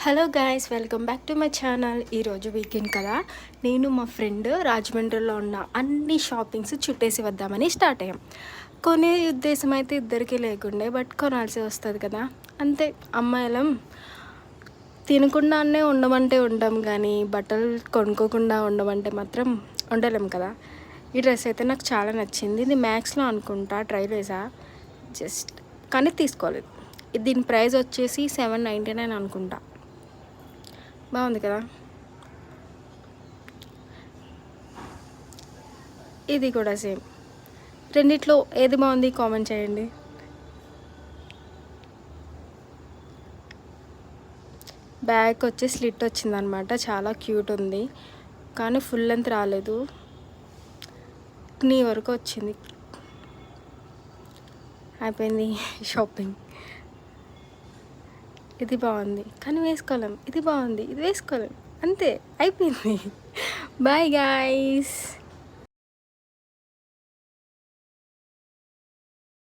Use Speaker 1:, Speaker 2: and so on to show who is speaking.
Speaker 1: Hello guys, welcome back to my channel. ఈరోజు weekend కదా, నేను మా ఫ్రెండ్ రాజమండ్రిలో ఉన్న అన్ని షాపింగ్స్ చుట్టేసి వద్దామని స్టార్ట్ అయ్యాం. కొనే ఉద్దేశం అయితే ఇద్దరికీ లేకుండే, బట్ కొనాల్సి వస్తుంది కదా. అంతే, అమ్మాయిలం తినకుండానే ఉండమంటే ఉంటాం, కానీ బట్టలు కొనుక్కోకుండా ఉండమంటే మాత్రం ఉండలేం కదా. ఈ డ్రెస్ అయితే నాకు చాలా నచ్చింది. ఇది మ్యాక్స్లో అనుకుంటా, ట్రై చేసా జస్ట్, కానీ తీసుకోలేదు. దీని ప్రైస్ వచ్చేసి 799 అనుకుంటా. బాగుంది కదా. ఇది కూడా సేమ్. రెండిట్లో ఏది బాగుంది కామెంట్ చేయండి. బ్యాగ్ వచ్చి స్లిట్ వచ్చిందనమాట, చాలా క్యూట్ ఉంది, కానీ ఫుల్ లెంత్ రాలేదు, నీ వరకు వచ్చింది. అయిపోయింది షాపింగ్. ఇది బాగుంది కానీ వేసుకోలేం, ఇది బాగుంది ఇది వేసుకోలేం, అంతే అయిపోయింది. Bye guys.